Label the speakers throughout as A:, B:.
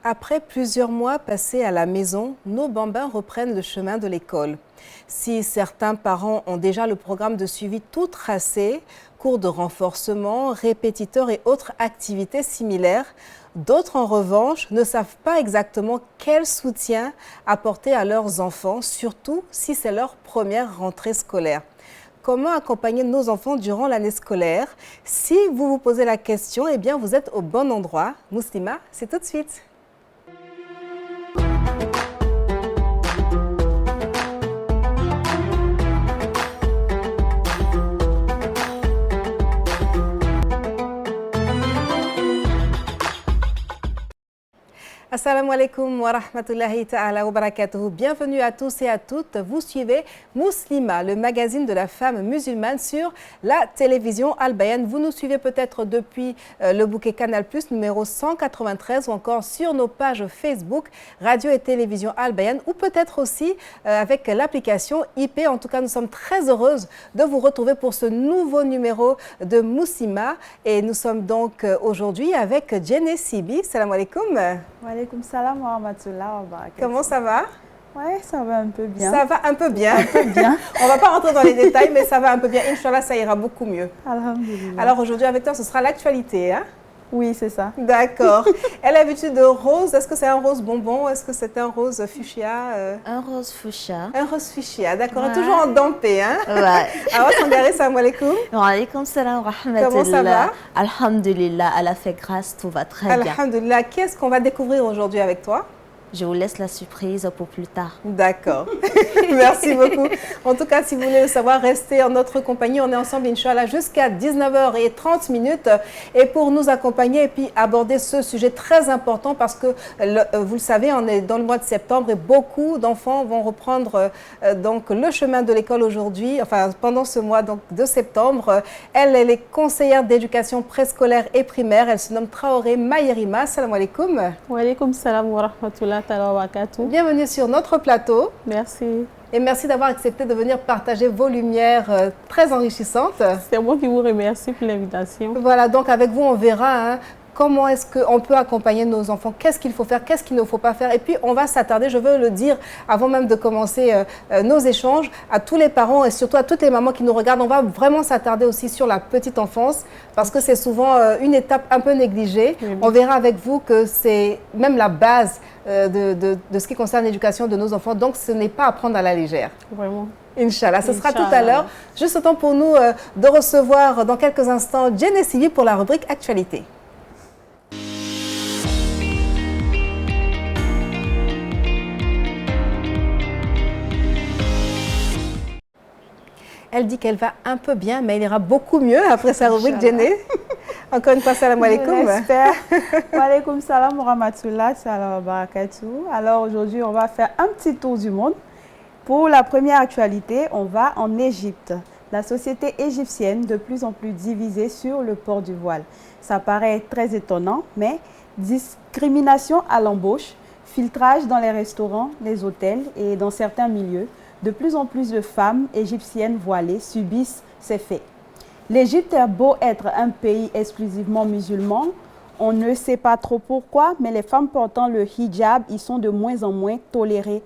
A: Après plusieurs mois passés à la maison, nos bambins reprennent le chemin de l'école. Si certains parents ont déjà le programme de suivi tout tracé, cours de renforcement, répétiteurs et autres activités similaires, d'autres en revanche ne savent pas exactement quel soutien apporter à leurs enfants, surtout si c'est leur première rentrée scolaire. Comment accompagner nos enfants durant l'année scolaire? Si vous vous posez la question, eh bien vous êtes au bon endroit. Muslima, c'est tout de suite. Assalamu alaikum wa rahmatullahi ta'ala wa barakatuhu. Bienvenue à tous et à toutes. Vous suivez Muslima, le magazine de la femme musulmane sur la télévision Al Bayan. Vous nous suivez peut-être depuis le bouquet Canal+, numéro 193 ou encore sur nos pages Facebook, Radio et Télévision Al Bayan ou peut-être aussi avec l'application IP. En tout cas, nous sommes très heureuses de vous retrouver pour ce nouveau numéro de Muslima. Et nous sommes donc aujourd'hui avec Jenny Sibi. Salam alaikum.
B: Walaikum salam wa rahmatullah wa barakatuh.
A: Comment ça va?
B: Ouais, ça va un peu bien.
A: Ça va un peu bien.
B: Un peu bien.
A: On ne va pas rentrer dans les détails, mais ça va un peu bien. Inch'Allah, ça ira beaucoup mieux.
B: Alhamdulillah.
A: Alors aujourd'hui, avec toi, ce sera l'actualité, hein?
B: Oui, c'est ça.
A: D'accord. Elle a l'habitude de rose. Est-ce que c'est un rose bonbon? Est-ce que c'est un rose fuchsia?
C: Un rose fuchsia.
A: Un rose fuchsia, d'accord.
C: Ouais.
A: Toujours en dampé, hein?
C: Ouais.
A: Alors, Sangare, salam alaikum.
C: Wa alaykoum salam wa rahmatullah.
A: Comment ça va?
C: Alhamdulillah, elle a fait grâce, tout va très bien.
A: Alhamdulillah. Qu'est-ce qu'on va découvrir aujourd'hui avec toi?
C: Je vous laisse la surprise pour plus tard.
A: D'accord. Merci beaucoup. En tout cas, si vous voulez le savoir, restez en notre compagnie. On est ensemble, Inch'Allah, jusqu'à 19h30. Et pour nous accompagner et puis aborder ce sujet très important parce que, vous le savez, on est dans le mois de septembre et beaucoup d'enfants vont reprendre donc le chemin de l'école aujourd'hui, enfin pendant ce mois donc, de septembre. Elle est conseillère d'éducation préscolaire et primaire. Elle se nomme Traoré Mayerima. Salam alaikum.
B: Walaikum salam wa rahmatullah wa barakatuh.
A: Bienvenue sur notre plateau.
B: Merci.
A: Et merci d'avoir accepté de venir partager vos lumières très enrichissantes.
B: C'est moi qui vous remercie pour l'invitation.
A: Voilà, donc avec vous, on verra comment est-ce qu'on peut accompagner nos enfants, qu'est-ce qu'il faut faire, qu'est-ce qu'il ne faut pas faire. Et puis, on va s'attarder, je veux le dire avant même de commencer nos échanges, à tous les parents et surtout à toutes les mamans qui nous regardent. On va vraiment s'attarder aussi sur la petite enfance parce que c'est souvent une étape un peu négligée.
B: Oui.
A: On verra avec vous que c'est même la base de ce qui concerne l'éducation de nos enfants. Donc, ce n'est pas à prendre à la légère.
B: Vraiment.
A: Inch'Allah, ce sera tout à
B: Inch'Allah.
A: l'heure. Juste temps pour nous de recevoir dans quelques instants Jenny Sibi pour la rubrique Actualité. Elle dit qu'elle va un peu bien, mais elle ira beaucoup mieux après sa rubrique Jenny. Encore une fois, salam alaikum.
B: J'espère. Walaikum salam wa rahmatullah wa barakatuh. Alors aujourd'hui, on va faire un petit tour du monde. Pour la première actualité, on va en Égypte. La société égyptienne de plus en plus divisée sur le port du voile. Ça paraît très étonnant, mais discrimination à l'embauche, filtrage dans les restaurants, les hôtels et dans certains milieux, de plus en plus de femmes égyptiennes voilées subissent ces faits. L'Égypte a beau être un pays exclusivement musulman, on ne sait pas trop pourquoi, mais les femmes portant le hijab y sont de moins en moins tolérées,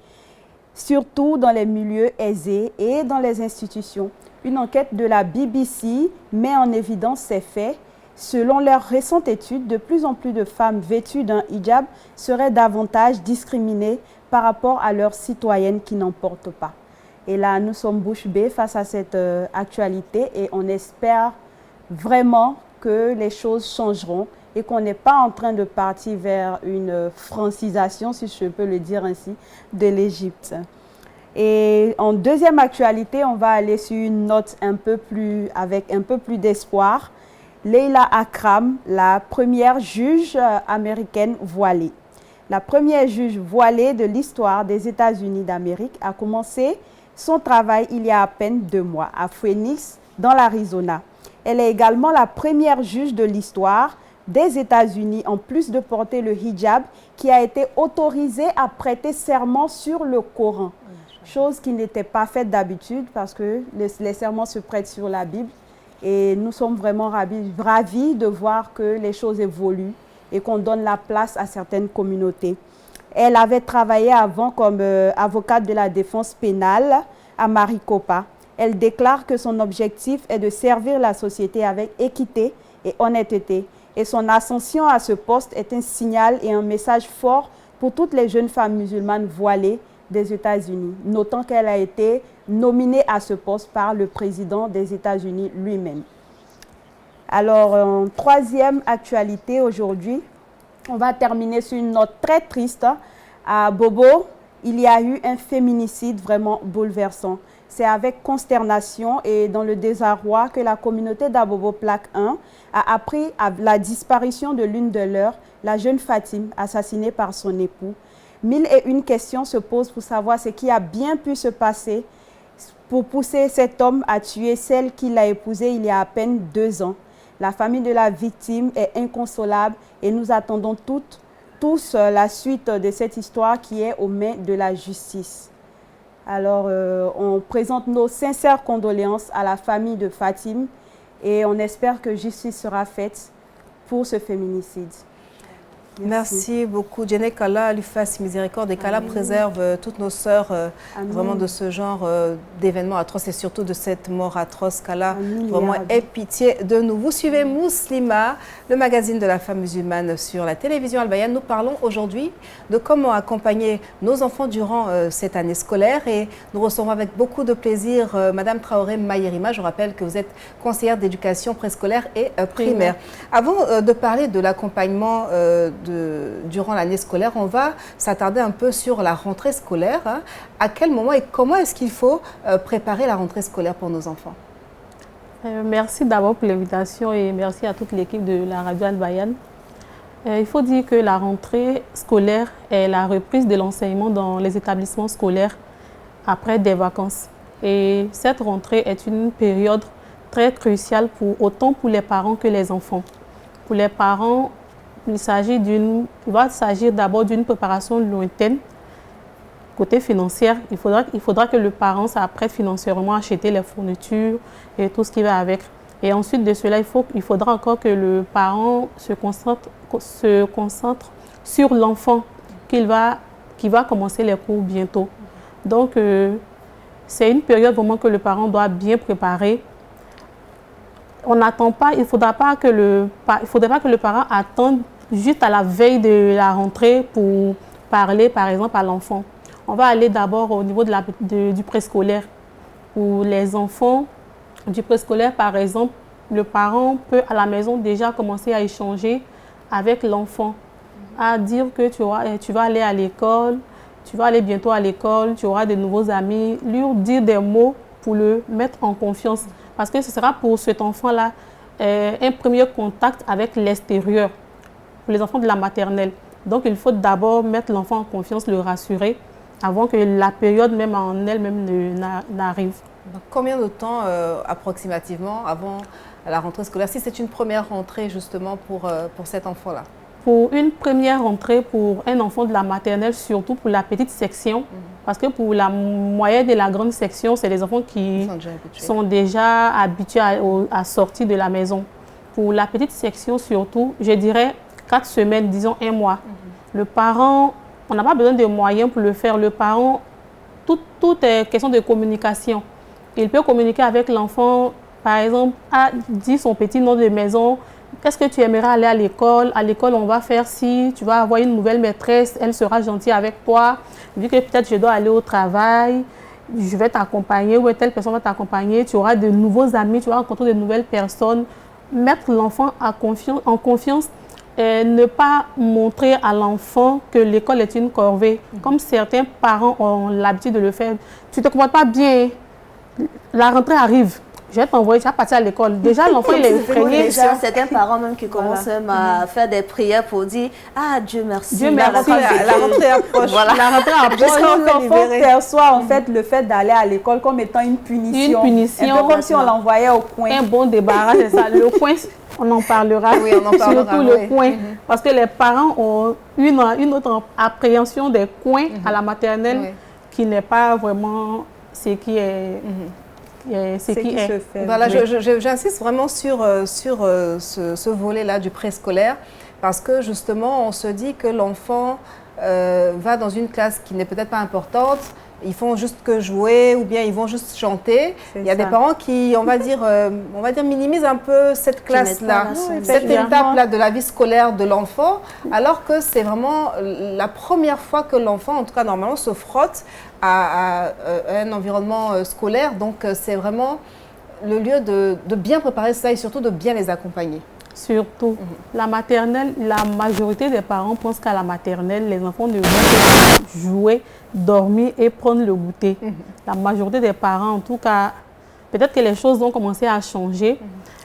B: surtout dans les milieux aisés et dans les institutions. Une enquête de la BBC met en évidence ces faits. Selon leur récente étude, de plus en plus de femmes vêtues d'un hijab seraient davantage discriminées par rapport à leurs citoyennes qui n'en portent pas. Et là, nous sommes bouche bée face à cette actualité et on espère vraiment que les choses changeront et qu'on n'est pas en train de partir vers une francisation, si je peux le dire ainsi, de l'Égypte. Et en deuxième actualité, on va aller sur une note avec un peu plus d'espoir. Leila Akram, la première juge américaine voilée. La première juge voilée de l'histoire des États-Unis d'Amérique a commencé son travail il y a à peine 2 mois à Phoenix, dans l'Arizona. Elle est également la première juge de l'histoire des États-Unis, en plus de porter le hijab, qui a été autorisée à prêter serment sur le Coran. Chose qui n'était pas faite d'habitude parce que les serments se prêtent sur la Bible. Et nous sommes vraiment ravis de voir que les choses évoluent et qu'on donne la place à certaines communautés. Elle avait travaillé avant comme avocate de la défense pénale à Maricopa. Elle déclare que son objectif est de servir la société avec équité et honnêteté. Et son ascension à ce poste est un signal et un message fort pour toutes les jeunes femmes musulmanes voilées des États-Unis, notant qu'elle a été nominée à ce poste par le président des États-Unis lui-même. Alors, en troisième actualité aujourd'hui, on va terminer sur une note très triste. À Bobo, il y a eu un féminicide vraiment bouleversant. C'est avec consternation et dans le désarroi que la communauté d'Abobo Plaque 1 a appris la disparition de l'une de leurs, la jeune Fatime, assassinée par son époux. 1001 questions se posent pour savoir ce qui a bien pu se passer pour pousser cet homme à tuer celle qu'il a épousée il y a à peine 2 ans. La famille de la victime est inconsolable et nous attendons tous la suite de cette histoire qui est aux mains de la justice. Alors, on présente nos sincères condoléances à la famille de Fatime et on espère que justice sera faite pour ce féminicide.
A: Merci beaucoup. Djene, qu'Allah lui fasse miséricorde et qu'Allah préserve toutes nos sœurs vraiment de ce genre d'événements atroces et surtout de cette mort atroce. Qu'Allah vraiment ait pitié de nous. Vous suivez Muslima, le magazine de la femme musulmane sur la télévision Al Bayan. Nous parlons aujourd'hui de comment accompagner nos enfants durant cette année scolaire et nous recevons avec beaucoup de plaisir Madame Traoré Mayerima. Je rappelle que vous êtes conseillère d'éducation préscolaire et primaire. Avant de parler de l'accompagnement durant l'année scolaire, on va s'attarder un peu sur la rentrée scolaire. Hein. À quel moment et comment est-ce qu'il faut préparer la rentrée scolaire pour nos enfants?
D: Merci d'abord pour l'invitation et merci à toute l'équipe de la radio Al Bayan. Il faut dire que la rentrée scolaire est la reprise de l'enseignement dans les établissements scolaires après des vacances. Et cette rentrée est une période très cruciale autant pour les parents que les enfants. Pour les parents, il va s'agir d'abord d'une préparation lointaine. Côté financier, il faudra que le parent s'apprête financièrement à acheter les fournitures et tout ce qui va avec. Et ensuite de cela, il faudra encore que le parent se concentre sur l'enfant qui va commencer les cours bientôt. Donc, c'est une période vraiment que le parent doit bien préparer. On n'attend pas, il ne faudra pas que le parent attende juste à la veille de la rentrée pour parler, par exemple, à l'enfant. On va aller d'abord au niveau du préscolaire. Pour les enfants du préscolaire, par exemple, le parent peut à la maison déjà commencer à échanger avec l'enfant, à dire que tu vas aller à l'école, tu vas aller bientôt à l'école, tu auras de nouveaux amis, lui dire des mots pour le mettre en confiance. Parce que ce sera pour cet enfant-là un premier contact avec l'extérieur, pour les enfants de la maternelle. Donc, il faut d'abord mettre l'enfant en confiance, le rassurer, avant que la période même en elle-même n'arrive.
A: Combien de temps approximativement avant la rentrée scolaire, si c'est une première rentrée justement pour cet enfant-là?
D: Pour une première rentrée pour un enfant de la maternelle, surtout pour la petite section, parce que pour la moyenne et la grande section, c'est des enfants qui sont déjà habitués à sortir de la maison. Pour la petite section surtout, je dirais 4 semaines, disons 1 mois. Le parent, on n'a pas besoin de moyens pour le faire. Le parent, tout est question de communication. Il peut communiquer avec l'enfant, par exemple, dire son petit nom de maison. Est-ce que tu aimerais aller à l'école? À l'école, on va faire ci, tu vas avoir une nouvelle maîtresse, elle sera gentille avec toi. Vu que peut-être je dois aller au travail, je vais t'accompagner ou telle personne va t'accompagner. Tu auras de nouveaux amis, tu vas rencontrer de nouvelles personnes. Mettre l'enfant en confiance. Ne pas montrer à l'enfant que l'école est une corvée, comme certains parents ont l'habitude de le faire. Tu ne te comportes pas bien, la rentrée arrive, je vais t'envoyer, tu vas partir à l'école. Déjà, l'enfant, il est effrayé.
C: Certains parents même qui commencent même à faire des prières pour dire « Ah, Dieu merci,
A: Dieu merci, la rentrée approche.
C: Voilà.
A: La rentrée approche.
B: L'enfant perçoit en fait le fait d'aller à l'école comme étant une punition.
D: Une punition.
B: Un peu comme si on l'envoyait au coin.
D: Un bon débarras, c'est ça. Le coin, on en parlera.
A: Oui, on en parlera.
D: Surtout le coin. Parce que les parents ont une autre appréhension des coins à la maternelle qui n'est pas vraiment ce qui est...
A: Voilà, j'insiste vraiment sur ce volet-là du préscolaire, parce que justement, on se dit que l'enfant va dans une classe qui n'est peut-être pas importante, ils font juste que jouer ou bien ils vont juste chanter. Il y a des parents qui, on va dire, minimisent un peu cette classe-là, cette étape-là de la vie scolaire de l'enfant, alors que c'est vraiment la première fois que l'enfant, en tout cas normalement, se frotte à un environnement scolaire. Donc c'est vraiment le lieu de bien préparer ça et surtout de bien les accompagner.
D: Surtout, la maternelle, la majorité des parents pensent qu'à la maternelle, les enfants ne vont que jouer, dormir et prendre le goûter. La majorité des parents, en tout cas, peut-être que les choses ont commencé à changer.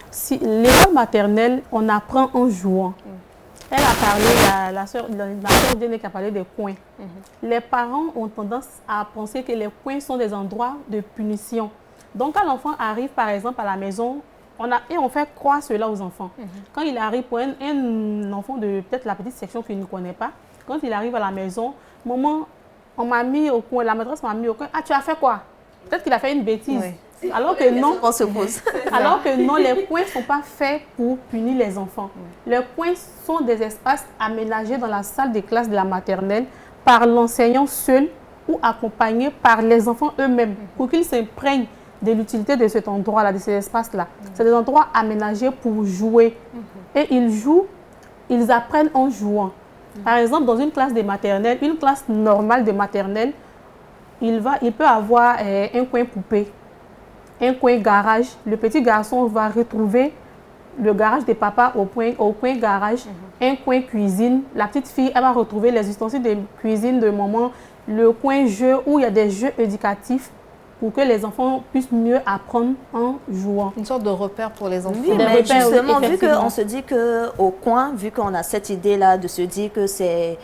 D: Si, l'école maternelle, on apprend en jouant. Elle a parlé, la sœur Diane qui a parlé des coins. Les parents ont tendance à penser que les coins sont des endroits de punition. Donc, quand l'enfant arrive, par exemple, à la maison, on fait croire cela aux enfants. Quand il arrive pour un enfant de peut-être la petite section qu'il ne connaît pas, quand il arrive à la maison, maman, on m'a mis au coin, la maîtresse m'a mis au coin. Ah, tu as fait quoi? Peut-être qu'il a fait une bêtise. Oui. Alors que non,
C: on se pose.
D: Alors que non, les coins ne sont pas faits pour punir les enfants. Les coins sont des espaces aménagés dans la salle de classe de la maternelle par l'enseignant seul ou accompagné par les enfants eux-mêmes pour qu'ils s'imprègnent de l'utilité de cet endroit-là, de ces espaces-là. C'est des endroits aménagés pour jouer. Et ils jouent, ils apprennent en jouant. Par exemple, dans une classe de maternelle, une classe normale de maternelle, il peut avoir un coin poupée, un coin garage. Le petit garçon va retrouver le garage de papa au coin garage, un coin cuisine. La petite fille, elle va retrouver les ustensiles de cuisine de maman, le coin jeu où il y a des jeux éducatifs, pour que les enfants puissent mieux apprendre en jouant.
A: Une sorte de repère pour les enfants.
C: Oui, mais justement, vu qu'on se dit qu'au coin, vu qu'on a cette idée-là de se dire que c'est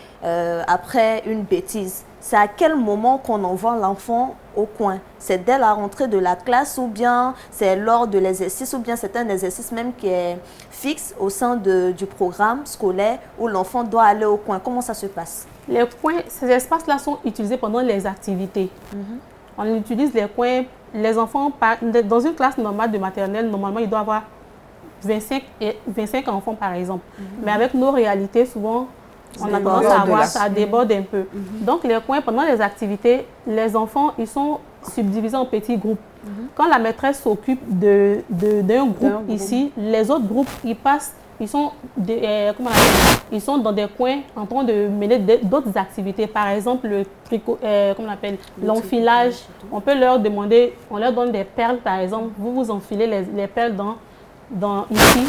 C: après une bêtise, c'est à quel moment qu'on envoie l'enfant au coin? C'est dès la rentrée de la classe ou bien c'est lors de l'exercice ou bien c'est un exercice même qui est fixe au sein du programme scolaire où l'enfant doit aller au coin? Comment ça se passe?
D: Les coins, ces espaces-là sont utilisés pendant les activités. On utilise les coins, les enfants, dans une classe normale de maternelle, normalement, il doit y avoir 25 enfants par exemple. Mais avec nos réalités, souvent, on a tendance à voir ça déborde un peu. Donc, les coins, pendant les activités, les enfants, ils sont subdivisés en petits groupes. Quand la maîtresse s'occupe d'un groupe ici, les autres groupes, ils sont dans des coins en train de mener d'autres activités. Par exemple, le tricot, l'enfilage. On peut leur demander, on leur donne des perles, par exemple. Vous enfilez les perles ici.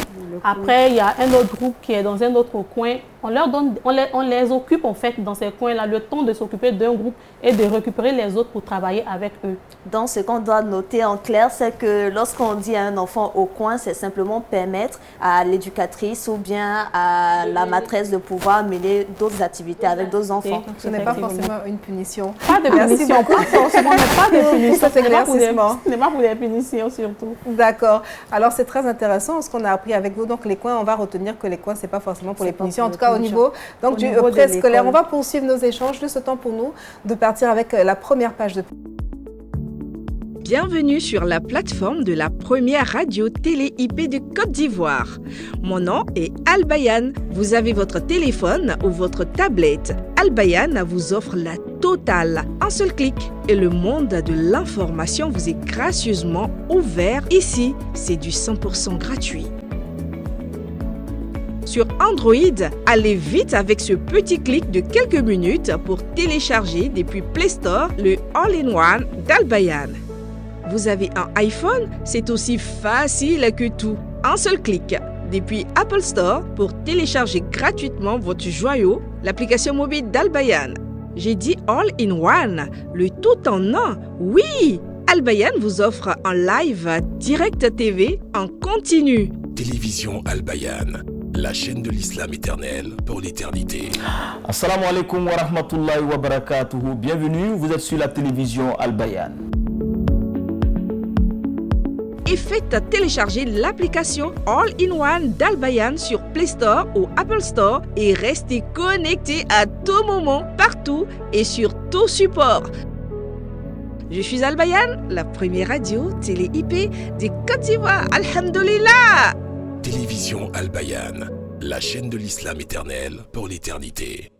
D: Après, il y a un autre groupe qui est dans un autre coin. On les occupe en fait dans ces coins-là, le temps de s'occuper d'un groupe et de récupérer les autres pour travailler avec eux.
C: Donc, ce qu'on doit noter en clair, c'est que lorsqu'on dit à un enfant au coin, c'est simplement permettre à l'éducatrice ou bien à la maîtresse de pouvoir mener d'autres activités avec d'autres enfants.
A: Ce n'est pas forcément une punition.
D: Pas de punition, pas forcément, mais pas de punition.
A: C'est éclaircissement.
D: Ce n'est pas pour les punitions surtout.
A: D'accord. Alors, c'est très intéressant ce qu'on a appris avec vous. Donc, les coins, on va retenir que les coins, ce n'est pas forcément pour les punitions. En tout cas, au niveau du préscolaire. On va poursuivre nos échanges. Juste temps pour nous de partir avec la première page de...
E: Bienvenue sur la plateforme de la première radio télé IP de Côte d'Ivoire. Mon nom est Albayan. Vous avez votre téléphone ou votre tablette. Albayan vous offre la totale. Un seul clic et le monde de l'information vous est gracieusement ouvert. Ici, c'est du 100% gratuit. Sur Android, allez vite avec ce petit clic de quelques minutes pour télécharger depuis Play Store le All-in-One d'Albayan. Vous avez un iPhone, c'est aussi facile que tout. Un seul clic. Depuis Apple Store pour télécharger gratuitement votre joyau, l'application mobile d'Albayan. J'ai dit All-in-One, le tout en un. Oui, Albayan vous offre un live Direct TV en continu.
F: Télévision Albayan, la chaîne de l'islam éternel pour l'éternité.
G: Assalamu alaikum wa rahmatullahi wa barakatuhu. Bienvenue, vous êtes sur la télévision Albayan.
E: Et faites télécharger l'application All-in-One d'Albayan sur Play Store ou Apple Store et restez connectés à tout moment, partout et sur tout support. Je suis Albayan, la première radio télé IP de Côte d'Ivoire. Alhamdulillah!
F: Télévision Albayan, la chaîne de l'islam éternel pour l'éternité.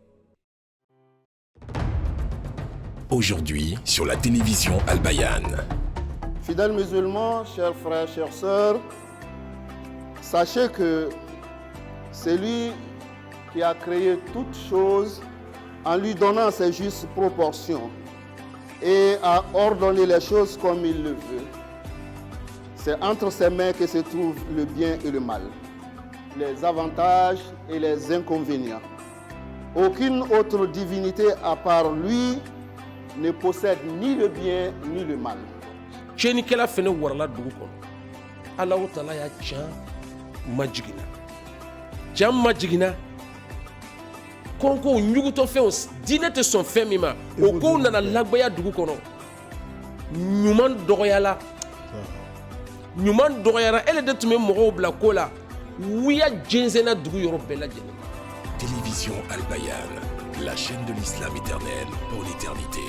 F: Aujourd'hui, sur la télévision Al-Bayan.
H: Fidèles musulmans, chers frères, chères sœurs, sachez que c'est lui qui a créé toutes choses en lui donnant ses justes proportions et a ordonné les choses comme il le veut. C'est entre ses mains que se trouve le bien et le mal, les avantages et les inconvénients. Aucune autre divinité à part lui ne possède ni le bien ni le mal.
I: Tiɲɛnikɛla fɛnɛ warala dugu kɔnɔ Alahu Taala y'a can majigina can majigina kɔnkow ɲugutɔfɛnw diinɛ tɛ sɔn fɛn min ma o kow nana lagwaya dugu kɔnɔ ɲuman dɔgɔyala ele de tun bɛ mɔgɔw bila ko la wuya jɛnsɛnna dugu yɔrɔ bɛɛ lajɛlen.
F: Télévision Al-Bayan, la chaîne de l'islam éternel pour l'éternité.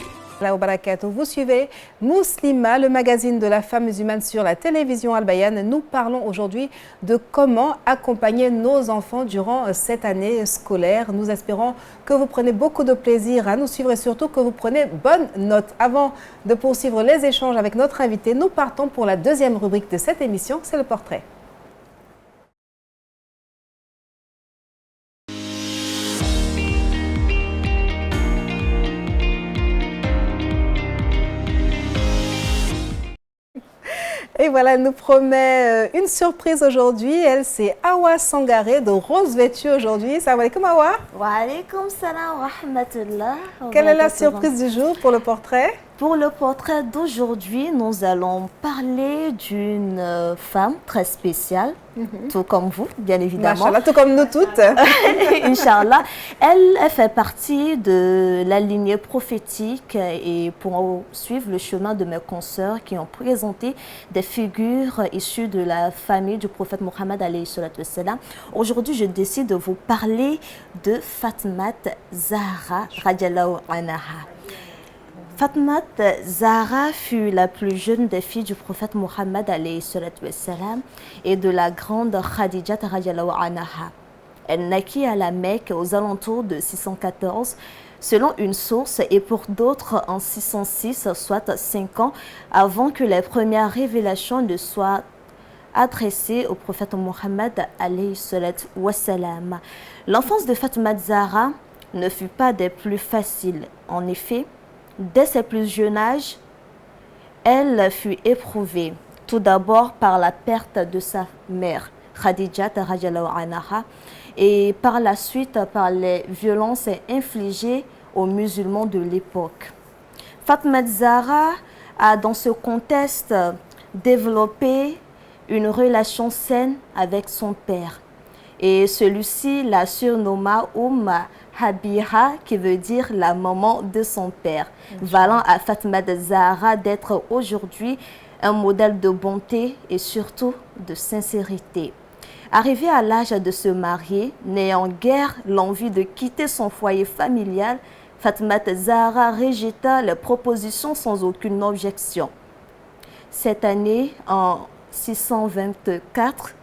A: Vous suivez Muslima, le magazine de la femme musulmane sur la télévision Al-Bayan. Nous parlons aujourd'hui de comment accompagner nos enfants durant cette année scolaire. Nous espérons que vous prenez beaucoup de plaisir à nous suivre et surtout que vous prenez bonne note. Avant de poursuivre les échanges avec notre invité, nous partons pour la deuxième rubrique de cette émission, c'est le portrait. Et voilà, elle nous promet une surprise aujourd'hui. Elle, c'est Awa Sangaré de Rose Vêtue aujourd'hui. Salam alaikum Awa.
C: Wa alaikum salam wa rahmatullah.
A: Quelle est la surprise du jour pour le portrait?
C: Pour le portrait d'aujourd'hui, nous allons parler d'une femme très spéciale, tout comme vous, bien évidemment.
A: Machallah, tout comme nous toutes.
C: Inch'Allah. Elle fait partie de la lignée prophétique et pour suivre le chemin de mes consoeurs qui ont présenté des figures issues de la famille du prophète Mohammed alayhi salatu wassalam. Aujourd'hui, je décide de vous parler de Fatmat Zahra radiallahu anha. Fatmat Zahra fut la plus jeune des filles du prophète Mohammed alayhi salatu wassalam et de la grande Khadija radiallahu anha. Elle naquit à la Mecque aux alentours de 614 selon une source et pour d'autres en 606, soit 5 ans avant que les premières révélations ne soient adressées au prophète Mohammed alayhi salatu wassalam. L'enfance de Fatmat Zahra ne fut pas des plus faciles. En effet, dès ses plus jeunes âges, elle fut éprouvée tout d'abord par la perte de sa mère, Khadija radiallahu anha, et par la suite par les violences infligées aux musulmans de l'époque. Fatmat Zahra a dans ce contexte développé une relation saine avec son père et celui-ci la surnomma Habiha, qui veut dire la maman de son père, valant à Fatmat Zahra d'être aujourd'hui un modèle de bonté et surtout de sincérité. Arrivée à l'âge de se marier, n'ayant guère l'envie de quitter son foyer familial, Fatmat Zahra rejeta les propositions sans aucune objection. Cette année, en 624,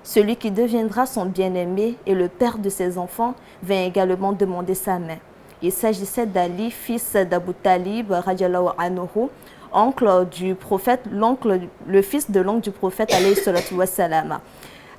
C: celui qui deviendra son bien-aimé et le père de ses enfants vint également demander sa main. Il s'agissait d'Ali, fils d'Abu Talib, radiallahu anhu, oncle du prophète, le fils de l'oncle du prophète, alayhi salatu wassalam.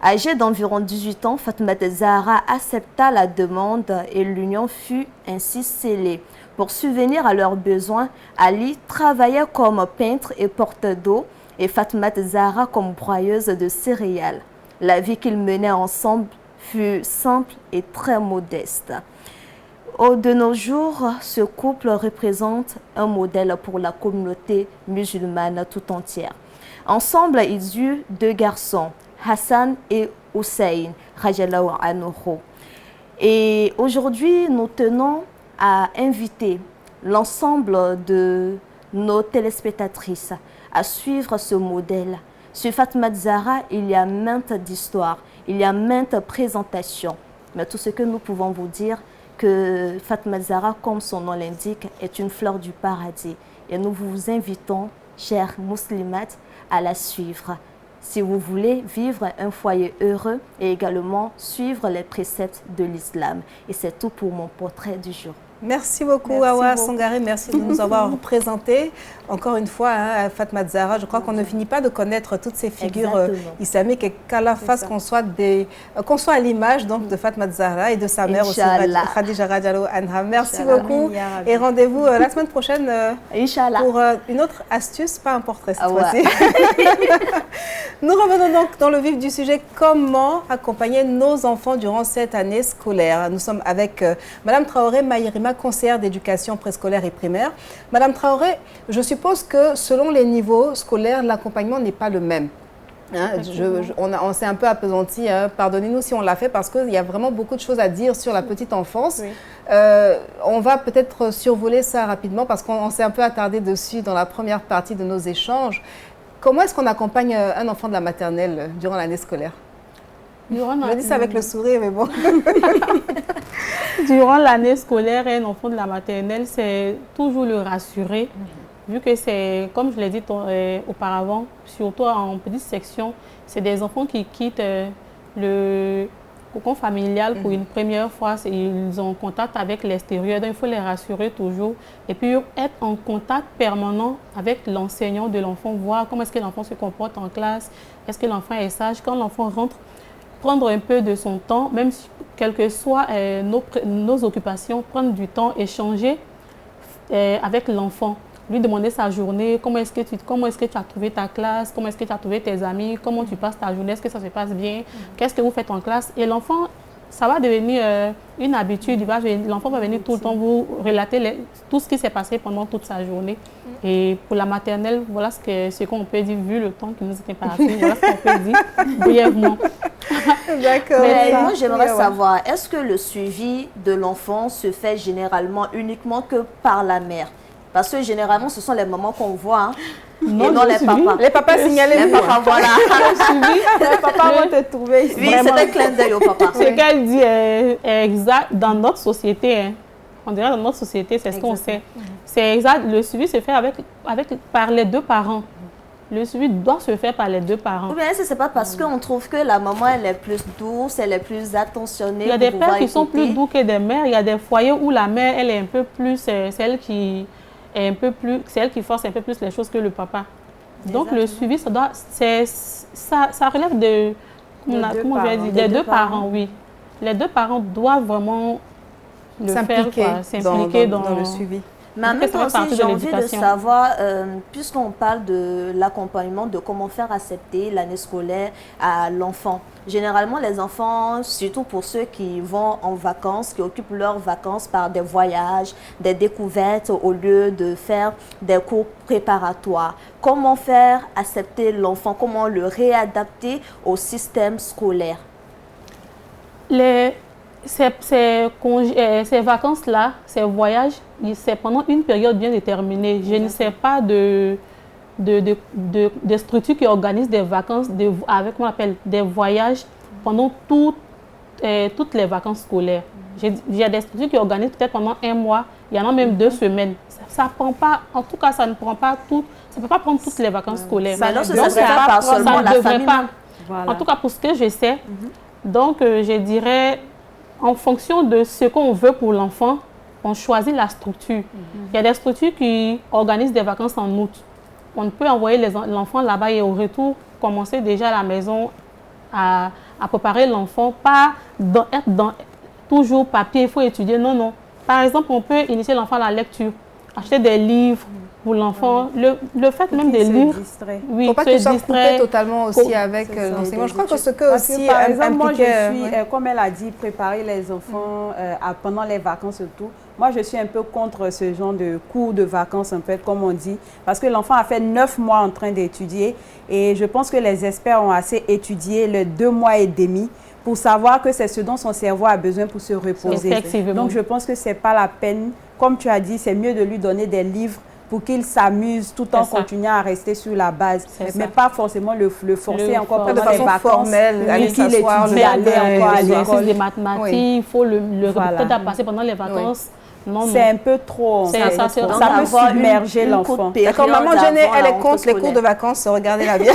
C: Âgé d'environ 18 ans, Fatmat Zahra accepta la demande et l'union fut ainsi scellée. Pour subvenir à leurs besoins, Ali travaillait comme peintre et porteur d'eau et Fatmat Zahra comme broyeuse de céréales. La vie qu'ils menaient ensemble fut simple et très modeste. De nos jours, ce couple représente un modèle pour la communauté musulmane tout entière. Ensemble, ils eurent 2 garçons, Hassan et Hussein, radiallahu anhu. Et aujourd'hui, nous tenons à inviter l'ensemble de nos téléspectatrices à suivre ce modèle. Sur Fatmat Zahra, il y a maintes d'histoires, il y a maintes présentations. Mais tout ce que nous pouvons vous dire, que Fatmat Zahra, comme son nom l'indique, est une fleur du paradis. Et nous vous invitons, chers muslimates, à la suivre. si vous voulez vivre un foyer heureux et également suivre les préceptes de l'islam. Et c'est tout pour mon portrait du jour.
A: Merci beaucoup, Awa Sangaré. Merci de nous avoir présenté. Encore une fois, hein, Fatma Zahra, je crois qu'on ne finit pas de connaître toutes ces figures islamiques et qu'à la face qu'on soit à l'image donc de Fatma Zahra et de sa mère aussi, Khadija Radiallahu Anha. Merci beaucoup et rendez-vous la semaine prochaine pour une autre astuce, pas un portrait cette fois-ci. Nous revenons donc dans le vif du sujet, comment accompagner nos enfants durant cette année scolaire. Nous sommes avec Madame Traoré Maïrima, conseillère d'éducation préscolaire et primaire. Madame Traoré, je suppose que selon les niveaux scolaires, l'accompagnement n'est pas le même. Hein, on s'est un peu appesanti, hein, pardonnez-nous si on l'a fait parce qu'il y a vraiment beaucoup de choses à dire sur la petite enfance. Oui. On va peut-être survoler ça rapidement parce qu'on s'est un peu attardé dessus dans la première partie de nos échanges. Comment est-ce qu'on accompagne un enfant de la maternelle durant l'année scolaire? Je dis ça avec le sourire, mais bon.
D: Durant l'année scolaire, un enfant de la maternelle, c'est toujours le rassurer, vu que c'est, comme je l'ai dit auparavant, surtout en petite section, c'est des enfants qui quittent le cocon familial pour une première fois. Ils ont contact avec l'extérieur, donc il faut les rassurer toujours. Et puis être en contact permanent avec l'enseignant de l'enfant, voir comment est-ce que l'enfant se comporte en classe, est-ce que l'enfant est sage. Quand l'enfant rentre, prendre un peu de son temps, même si, quelles que soient nos occupations, prendre du temps, échanger avec l'enfant, lui demander sa journée, comment est-ce que tu as trouvé ta classe, comment est-ce que tu as trouvé tes amis, comment tu passes ta journée, est-ce que ça se passe bien, qu'est-ce que vous faites en classe. Et l'enfant, ça va devenir une habitude. L'enfant va venir tout le temps vous relater tout ce qui s'est passé pendant toute sa journée. Et pour la maternelle, voilà ce qu'on peut dire, vu le temps qui nous était passé, voilà ce qu'on peut dire brièvement.
A: D'accord.
C: Mais moi, j'aimerais savoir, est-ce que le suivi de l'enfant se fait généralement uniquement que par la mère? Parce que généralement, ce sont les mamans qu'on voit, hein,
A: non,
C: et non les papas.
A: Les papas signalez.
C: Les papas, voilà.
B: Les papas vont te trouver.
C: Oui, c'est un clin d'œil au papa.
D: Ce qu'elle dit est exact dans notre société. Hein. On dirait dans notre société, c'est ce qu'on sait. C'est exact. Le suivi se fait par les deux parents. Le suivi doit se faire par les deux parents.
C: Ou bien ce n'est pas parce qu'on trouve que la maman elle est plus douce, elle est plus attentionnée.
D: Il y a des pères qui sont plus doux que des mères. Il y a des foyers où la mère, elle est un peu plus, c'est elle qui force un peu plus les choses que le papa. Donc le suivi, ça relève des deux parents, oui. Les deux parents doivent vraiment s'impliquer dans
A: le suivi.
C: Mais en même temps aussi, j'ai envie de savoir, puisqu'on parle de l'accompagnement, de comment faire accepter l'année scolaire à l'enfant. Généralement, les enfants, surtout pour ceux qui vont en vacances, qui occupent leurs vacances par des voyages, des découvertes, au lieu de faire des cours préparatoires. Comment faire accepter l'enfant? Comment le réadapter au système scolaire?
D: Ces vacances-là, ces voyages, c'est pendant une période bien déterminée. Je ne sais pas de structures qui organisent des vacances, avec qu'on appelle des voyages pendant toutes les vacances scolaires. Il y a des structures qui organisent peut-être pendant un mois, il y en a même 2 semaines. Ça prend pas, en tout cas, ça ne prend pas tout, ça ne peut pas prendre toutes les vacances scolaires.
C: Mais alors, ça ne devrait pas seulement la famille.
D: Voilà. En tout cas, pour ce que je sais, donc je dirais, en fonction de ce qu'on veut pour l'enfant, on choisit la structure. Il y a des structures qui organisent des vacances en août. On peut envoyer l'enfant là-bas et au retour, commencer déjà à la maison à préparer l'enfant, pas être dans toujours papier, il faut étudier. Non, non. Par exemple, on peut initier l'enfant à la lecture, acheter des livres pour l'enfant. Le fait même des livres.
A: Oui, il ne faut pas qu'il soit coupé totalement aussi avec l'enseignement. Je crois que ce que aussi,
B: par exemple, moi je suis, comme elle a dit, préparer les enfants pendant les vacances et tout. Moi, je suis un peu contre ce genre de cours de vacances, en fait, comme on dit, parce que l'enfant a fait 9 mois en train d'étudier et je pense que les experts ont assez étudié les 2 mois et demi pour savoir que c'est ce dont son cerveau a besoin pour se reposer. Donc, je pense que ce n'est pas la peine. Comme tu as dit, c'est mieux de lui donner des livres pour qu'il s'amuse tout en continuant à rester sur la base, mais pas forcément le forcer encore pendant les vacances
A: formelle, aller s'asseoir,
B: aller encore à l'école.
D: Des mathématiques, il faut le peut-être passer pendant les vacances.
B: c'est un peu trop. Ça peut submerger l'enfant.
A: D'accord, maman Jenny, elle est contre les cours de vacances. Regardez-la bien.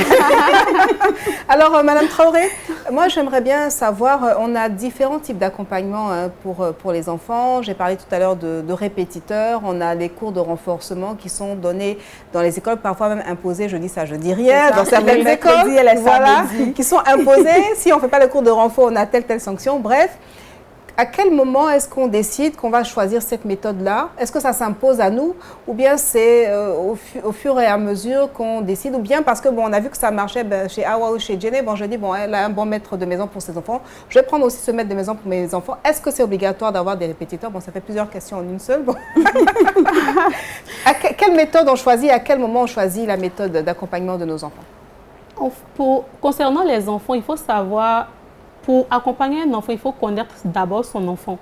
A: Alors, Madame Traoré, moi, j'aimerais bien savoir, on a différents types d'accompagnement pour les enfants. J'ai parlé tout à l'heure de répétiteurs. On a les cours de renforcement qui sont donnés dans les écoles, parfois même imposés. Je dis ça, je dis rien. Dans certaines écoles, voilà, qui sont imposés. Si on ne fait pas le cours de renfort, on a telle sanction. Bref. À quel moment est-ce qu'on décide qu'on va choisir cette méthode-là? Est-ce que ça s'impose à nous ou bien c'est au fur et à mesure qu'on décide? Ou bien parce que bon, on a vu que ça marchait chez Awa ou chez Jenny, bon, je dis, bon, elle a un bon maître de maison pour ses enfants. Je vais prendre aussi ce maître de maison pour mes enfants. Est-ce que c'est obligatoire d'avoir des répétiteurs? Bon, ça fait plusieurs questions en une seule. Bon. Quelle méthode on choisit? À quel moment on choisit la méthode d'accompagnement de nos enfants?
D: Concernant les enfants, il faut savoir... Pour accompagner un enfant, il faut connaître d'abord son enfant.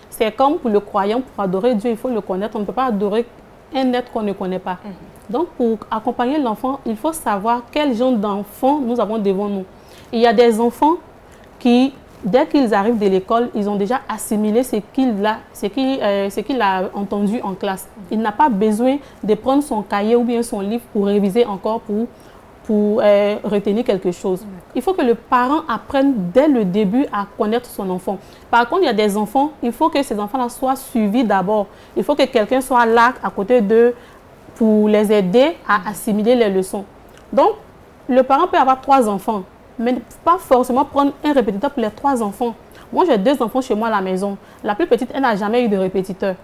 D: C'est comme pour le croyant, pour adorer Dieu, il faut le connaître. On ne peut pas adorer un être qu'on ne connaît pas. Donc, pour accompagner l'enfant, il faut savoir quel genre d'enfant nous avons devant nous. Il y a des enfants qui, dès qu'ils arrivent de l'école, ils ont déjà assimilé ce qu'il a entendu en classe. Il n'a pas besoin de prendre son cahier ou bien son livre pour réviser encore, pour retenir quelque chose. Il faut que le parent apprenne dès le début à connaître son enfant. Par contre, il y a des enfants, il faut que ces enfants-là soient suivis d'abord. Il faut que quelqu'un soit là à côté d'eux pour les aider à assimiler les leçons. Donc, le parent peut avoir 3 enfants, mais pas forcément prendre un répétiteur pour les 3 enfants. Moi, j'ai 2 enfants chez moi à la maison. La plus petite, elle n'a jamais eu de répétiteur.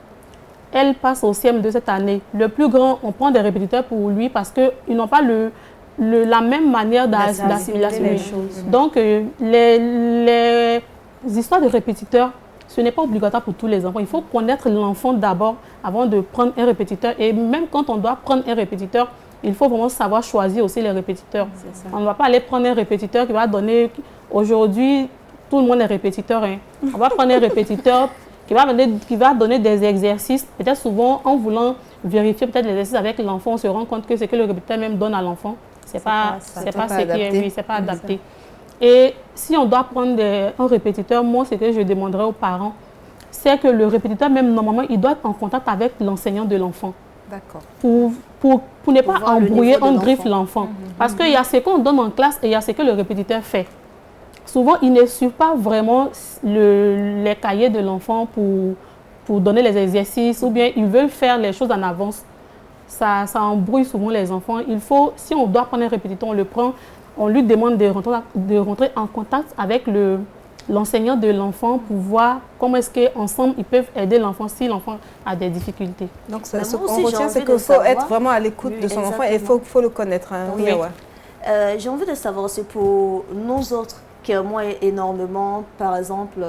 D: Elle passe au CM2 cette année. Le plus grand, on prend des répétiteurs pour lui parce qu'ils n'ont pas la même manière d'assimilation des choses. Donc, les histoires de répétiteurs, ce n'est pas obligatoire pour tous les enfants. Il faut connaître l'enfant d'abord avant de prendre un répétiteur. Et même quand on doit prendre un répétiteur, il faut vraiment savoir choisir aussi les répétiteurs. On ne va pas aller prendre un répétiteur qui va donner... Aujourd'hui, tout le monde est répétiteur. Hein. On va prendre un répétiteur qui va donner des exercices, peut-être souvent en voulant vérifier peut-être les exercices avec l'enfant, on se rend compte que ce que le répétiteur même donne à l'enfant, c'est pas adapté. Et si on doit prendre un répétiteur, moi, ce que je demanderais aux parents, c'est que le répétiteur, même normalement, il doit être en contact avec l'enseignant de l'enfant. D'accord. Pour ne pas embrouiller en griffe l'enfant. Parce qu'il y a ce qu'on donne en classe et il y a ce que le répétiteur fait. Souvent, ils ne suivent pas vraiment les cahiers de l'enfant pour donner les exercices ou bien ils veulent faire les choses en avance. Ça embrouille souvent les enfants. Il faut, si on doit prendre un répétiteur, on le prend, on lui demande de rentrer en contact avec l'enseignant de l'enfant pour voir comment est-ce qu'ensemble ils peuvent aider l'enfant si l'enfant a des difficultés.
A: Donc, ce qu'on retient, c'est qu'il faut être vraiment à l'écoute de son enfant et il faut le connaître. Hein.
C: Oui. J'ai envie de savoir aussi pour nous autres qui aimons énormément, par exemple,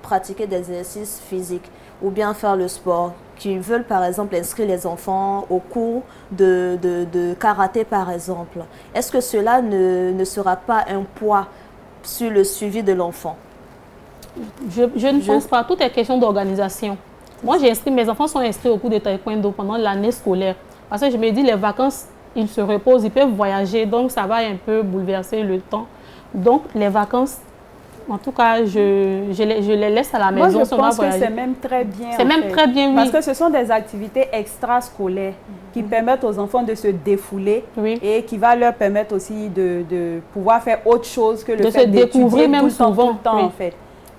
C: pratiquer des exercices physiques ou bien faire le sport, qui veulent par exemple inscrire les enfants au cours de karaté par exemple. Est-ce que cela ne sera pas un poids sur le suivi de l'enfant?
D: Je ne pense pas. Tout est question d'organisation. Moi, mes enfants sont inscrits au cours de taekwondo pendant l'année scolaire. Parce que je me dis, les vacances, ils se reposent, ils peuvent voyager, donc ça va un peu bouleverser le temps. Donc, les vacances, en tout cas, je les laisse à la maison.
B: Moi, je pense que c'est même très bien.
D: C'est même très bien, oui.
B: Parce que ce sont des activités extrascolaires qui permettent aux enfants de se défouler et qui va leur permettre aussi de pouvoir faire autre chose que le fait d'étudier même tout le temps, en fait.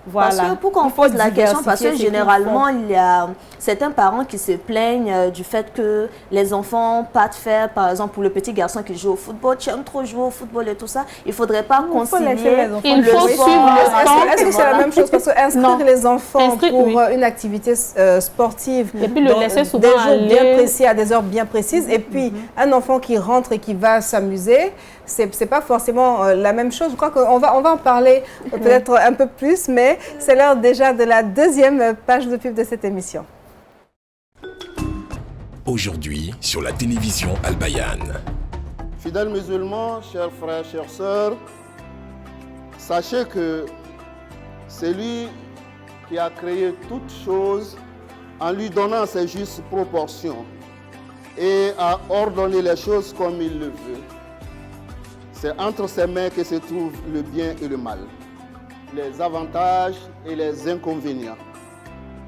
C: Voilà. Parce que pourquoi on pose la question? Parce que généralement, il y a certains parents qui se plaignent du fait que les enfants partent faire, par exemple, pour le petit garçon qui joue au football, tu aimes trop jouer au football et tout ça, il ne faudrait pas concilier.
D: Il faut suivre le sport.
A: Est-ce que c'est la même chose? Parce qu'inscrire les enfants pour une activité sportive,
D: et puis le laisser souvent
A: des jours bien précis, à des heures bien précises, et puis un enfant qui rentre et qui va s'amuser, c'est pas forcément la même chose. Je crois qu'on va en parler peut-être un peu plus, mais c'est l'heure déjà de la deuxième page de pub de cette émission.
F: Aujourd'hui, sur la télévision Al Bayan.
H: Fidèles musulmans, chers frères, chères sœurs, sachez que c'est lui qui a créé toutes choses en lui donnant ses justes proportions et a ordonné les choses comme il le veut. C'est entre ses mains que se trouve le bien et le mal, les avantages et les inconvénients.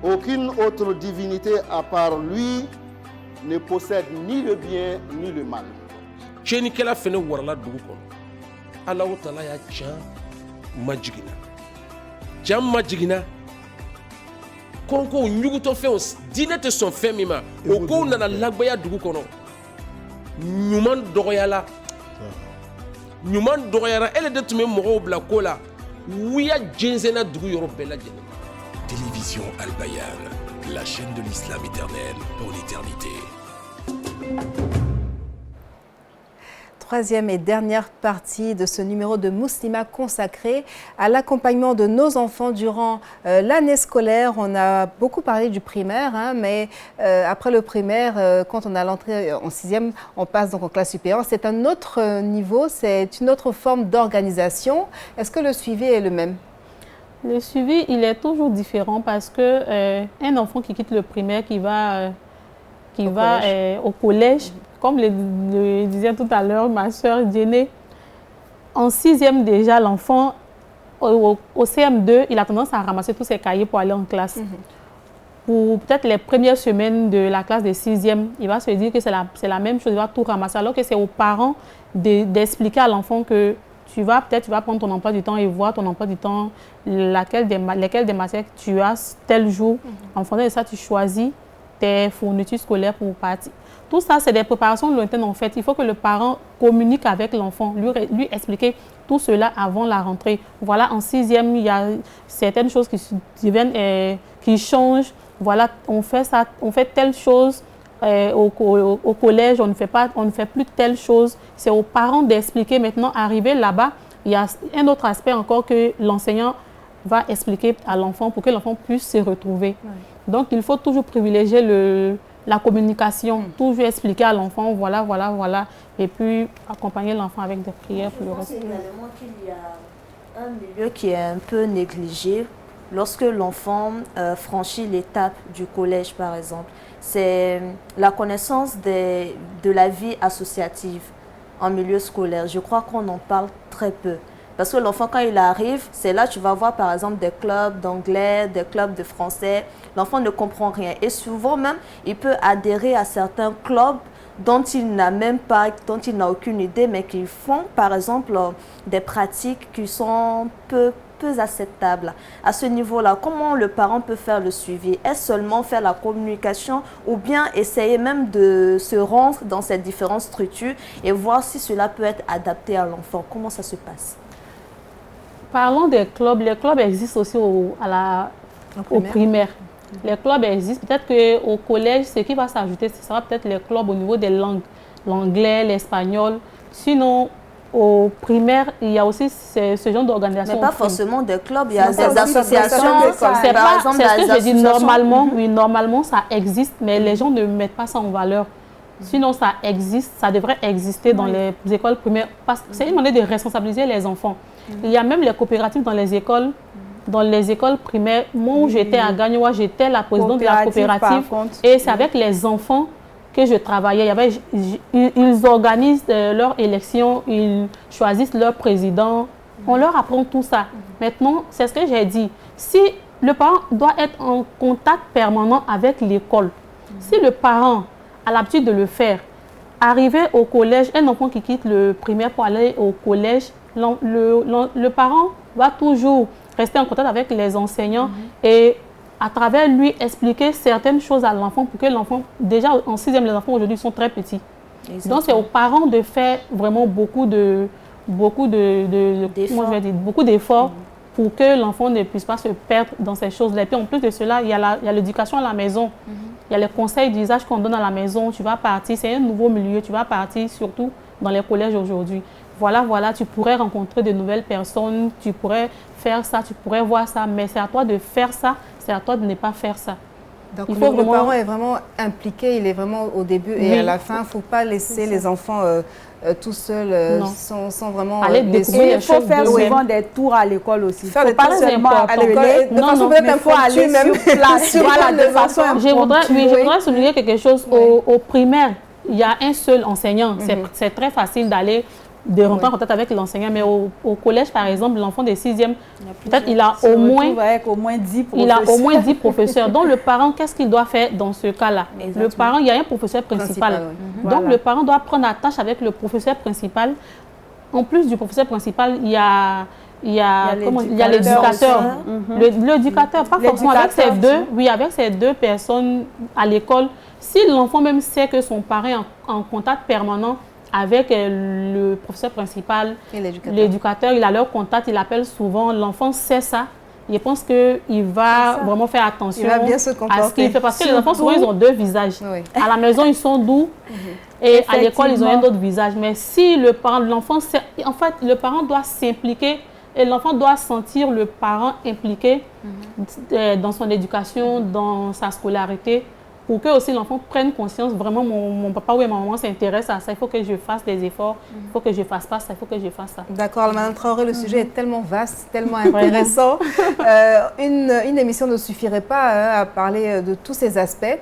H: Aucune autre divinité à part lui ne possède ni le bien ni le mal.
I: Tiɲɛnikɛla fɛnɛ warala dugu kɔnɔ. Alahu Taala y'a can majigina. Can majigina. Kɔnkow ɲugutɔfɛnw diinɛ tɛ sɔn fɛn min ma. O kow nana lagbaya dugu kɔnɔ. Ɲuman dɔgɔyala. Ɲuman dɔgɔyara. Elle de tun bɛ mɔgɔw bila ko la. Wuya jɛnsɛnna dugu yɔrɔ bɛɛ lajɛlen.
F: Télévision Al Bayan, la chaîne de l'islam éternel pour l'éternité.
A: Troisième et dernière partie de ce numéro de Muslima consacré à l'accompagnement de nos enfants durant l'année scolaire. On a beaucoup parlé du primaire, hein, mais après le primaire, quand on a l'entrée en 6e, on passe donc en classe supérieure. C'est un autre niveau, c'est une autre forme d'organisation. Est-ce que le suivi est le même?
D: Le suivi, il est toujours différent parce que un enfant qui quitte le primaire, qui va au collège, comme le disait tout à l'heure ma soeur Djéné, en 6e déjà, l'enfant, au CM2, il a tendance à ramasser tous ses cahiers pour aller en classe. Pour peut-être les premières semaines de la classe de 6e, il va se dire que c'est la même chose, il va tout ramasser, alors que c'est aux parents d'expliquer à l'enfant que tu vas prendre ton emploi du temps et voir ton emploi du temps, lesquels des matières tu as tel jour. En fonction de ça, tu choisis tes fournitures scolaires pour partir. Tout ça, c'est des préparations lointaines en fait. Il faut que le parent communique avec l'enfant, lui expliquer tout cela avant la rentrée. Voilà, en 6e, il y a certaines choses qui changent. Voilà, on fait ça, on fait telle chose. Au collège, on ne fait plus telle chose. C'est aux parents d'expliquer. Maintenant, arrivé là-bas, il y a un autre aspect encore que l'enseignant va expliquer à l'enfant pour que l'enfant puisse se retrouver. Ouais. Donc, il faut toujours privilégier la communication, toujours expliquer à l'enfant, voilà, et puis accompagner l'enfant avec des prières pour le reste.
C: Je pense également qu'il y a un milieu qui est un peu négligé lorsque l'enfant franchit l'étape du collège, par exemple. C'est la connaissance de la vie associative en milieu scolaire. Je crois qu'on en parle très peu. Parce que l'enfant, quand il arrive, c'est là que tu vas voir par exemple des clubs d'anglais, des clubs de français. L'enfant ne comprend rien. Et souvent même, il peut adhérer à certains clubs dont il n'a aucune idée, mais qui font par exemple des pratiques qui sont peu acceptables. À ce niveau-là, comment le parent peut faire le suivi? Est-ce seulement faire la communication ou bien essayer même de se rendre dans ces différentes structures et voir si cela peut être adapté à l'enfant? Comment ça se passe?
D: Parlons des clubs. Les clubs existent aussi au primaire. Les clubs existent. Peut-être qu'au collège, ce qui va s'ajouter, ce sera peut-être les clubs au niveau des langues, l'anglais, l'espagnol. Sinon, au primaire, il y a aussi ce genre d'organisation.
C: Mais pas forcément des clubs, il y a des associations.
D: C'est ce que je dis, normalement, ça existe, mais les gens ne mettent pas ça en valeur. Sinon, ça existe, ça devrait exister dans les écoles primaires. Parce que c'est une manière de responsabiliser les enfants. Il y a même les coopératives dans les écoles. Dans les écoles primaires, moi où j'étais à Gagnoua, j'étais la présidente de la coopérative. Et c'est avec les enfants que je travaillais. Ils organisent leur élection, ils choisissent leur président. On leur apprend tout ça. Maintenant, c'est ce que j'ai dit. Si le parent doit être en contact permanent avec l'école, si le parent a l'habitude de le faire, arriver au collège, un enfant qui quitte le primaire pour aller au collège, le parent va toujours rester en contact avec les enseignants et à travers lui expliquer certaines choses à l'enfant pour que l'enfant, déjà en 6e, les enfants aujourd'hui sont très petits. Exactement. Donc c'est aux parents de faire vraiment beaucoup d'efforts pour que l'enfant ne puisse pas se perdre dans ces choses-là. Et puis en plus de cela, il y a l'éducation à la maison. Il y a les conseils d'usage qu'on donne à la maison. Tu vas partir, c'est un nouveau milieu, tu vas partir surtout dans les collèges aujourd'hui. Voilà, tu pourrais rencontrer de nouvelles personnes, tu pourrais faire ça, tu pourrais voir ça, mais c'est à toi de faire ça, c'est à toi de ne pas faire ça.
A: Donc le parent est vraiment impliqué, il est vraiment au début et à la fin, il ne faut pas laisser les enfants tout seuls, sans vraiment
B: aller découvrir. Il faut faire souvent des tours à l'école aussi.
A: Faire des pas seulement à l'école, de façon peut-être impromptue, même sur place. Voilà, de façon impromptue.
D: Je voudrais souligner quelque chose. Au primaire, il y a un seul enseignant. C'est très facile d'aller de rentrer en contact avec l'enseignant. Mais au collège, par exemple, l'enfant des 6e, peut-être il a au moins
B: 10 professeurs.
D: Il a au moins 10 professeurs. Donc, le parent, qu'est-ce qu'il doit faire dans ce cas-là? Le parent, il y a un professeur principal. Donc, le parent doit prendre attache avec le professeur principal. En plus du professeur principal, il y a l'éducateur. L'éducateur, pas forcément avec ces deux. Oui, avec ces deux personnes à l'école. Si l'enfant même sait que son parent est en contact permanent avec le professeur principal, l'éducateur, il a leur contact, il appelle souvent, l'enfant sait ça. Je pense qu'il va vraiment faire attention à ce qu'il fait. Parce que les enfants, souvent, ils ont deux visages. Oui. À la maison, ils sont doux. Et à l'école, ils ont un autre visage. Mais si le parent, l'enfant, en fait, le parent doit s'impliquer et l'enfant doit sentir le parent impliqué dans son éducation, dans sa scolarité, pour que aussi l'enfant prenne conscience, vraiment, mon papa ou ma maman s'intéresse à ça, il faut que je fasse des efforts, il faut que je fasse pas ça, il faut que je fasse ça.
A: D'accord, Madame Traoré, le sujet est tellement vaste, tellement intéressant. Une émission ne suffirait pas à parler de tous ces aspects.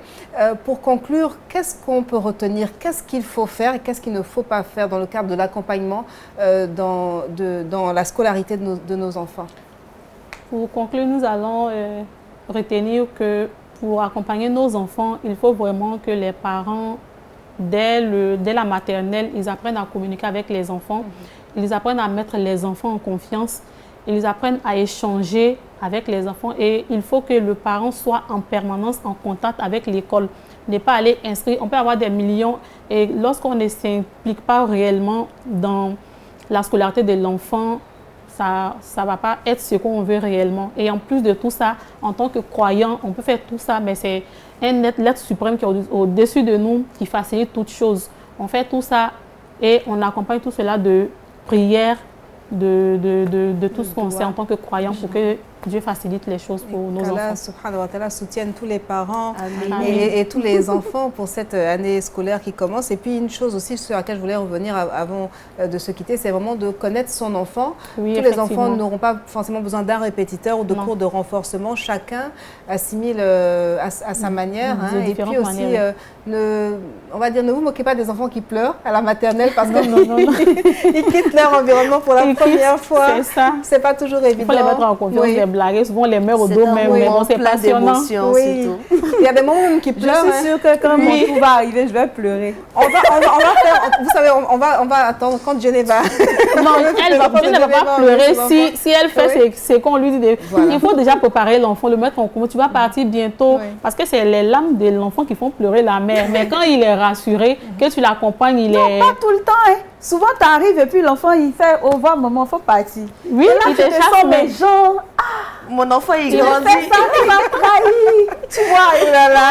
A: Pour conclure, qu'est-ce qu'on peut retenir? Qu'est-ce qu'il faut faire et qu'est-ce qu'il ne faut pas faire dans le cadre de l'accompagnement dans la scolarité de nos enfants?
D: Pour conclure, nous allons retenir que pour accompagner nos enfants, il faut vraiment que les parents, dès la maternelle, ils apprennent à communiquer avec les enfants, ils apprennent à mettre les enfants en confiance, ils apprennent à échanger avec les enfants et il faut que le parent soit en permanence en contact avec l'école. Ne pas aller inscrire, on peut avoir des millions et lorsqu'on ne s'implique pas réellement dans la scolarité de l'enfant, ça ne va pas être ce qu'on veut réellement. Et en plus de tout ça, en tant que croyant, on peut faire tout ça, mais c'est un être suprême qui est au-dessus de nous, qui facilite toutes choses. On fait tout ça et on accompagne tout cela de prières, de tout ce qu'on sait en tant que croyant pour que Dieu facilite les choses pour nos enfants.
A: Allah subhanahu wa ta'ala soutienne tous les parents et tous les enfants pour cette année scolaire qui commence. Et puis une chose aussi sur laquelle je voulais revenir avant de se quitter, c'est vraiment de connaître son enfant.
D: Oui,
A: tous les enfants n'auront pas forcément besoin d'un répétiteur ou de cours de renforcement. Chacun assimile à sa manière. Et puis aussi, on va dire, ne vous moquez pas des enfants qui pleurent à la maternelle parce qu'ils quittent leur environnement pour la première fois.
D: C'est ça.
A: C'est pas toujours évident.
D: Il faut les mettre en confiance. Blaguer, souvent les mères au dos même, mais bon, c'est passionnant.
A: Oui. Il y a des moments qui pleurent.
B: Je suis sûre que quand mon tour va arriver, je vais pleurer.
A: On va faire, vous savez, on va attendre quand Jenny va.
D: Non, elle ne va pas pleurer si elle fait ce qu'on lui dit. Voilà. Il faut déjà préparer l'enfant, le mettre en commun. Tu vas partir bientôt, parce que c'est les larmes de l'enfant qui font pleurer la mère. Mais quand il est rassuré, que tu l'accompagnes, il est...
B: Non, pas tout le temps, hein. Souvent, tu arrives et puis l'enfant, il fait « Au revoir, maman, il faut partir ».
D: Oui, et là,
B: il te sent mes gens.
C: Mon enfant, il
B: grandit. Tu fais ça, tu m'as trahi. Tu vois,
D: voilà,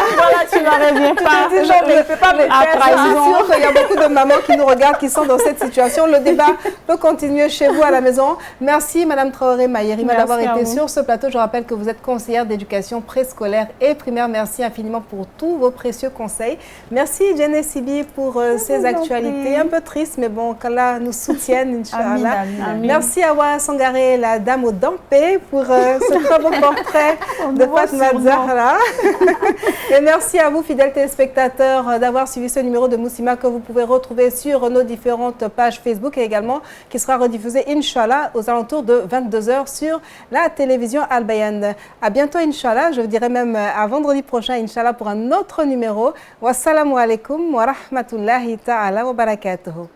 D: tu ne reviens pas.
B: Tu te dis, non, mais je ne peux pas me faire ça.
A: Je suis sûre qu'il y a beaucoup de mamans qui nous regardent, qui sont dans cette situation. Le débat peut continuer chez vous à la maison. Merci, Madame Traoré Mayerima, d'avoir été sur ce plateau. Je rappelle que vous êtes conseillère d'éducation préscolaire et primaire. Merci infiniment pour tous vos précieux conseils. Merci, Jenny Sibi, pour ces actualités un peu tristes, mais bon, qu'Allah nous soutienne, Inch'Allah. Merci à Awa Sangaré, la dame au Dampé, pour ce très beau portrait de Fatma Zahra. Et merci à vous, fidèles téléspectateurs, d'avoir suivi ce numéro de Mouslima que vous pouvez retrouver sur nos différentes pages Facebook et également qui sera rediffusé, Inch'Allah, aux alentours de 22 h sur la télévision Al Bayan. À bientôt, Inch'Allah. Je vous dirai même à vendredi prochain, Inch'Allah, pour un autre numéro. Wassalamu alaikum wa rahmatullahi ta'ala wa barakatuhu.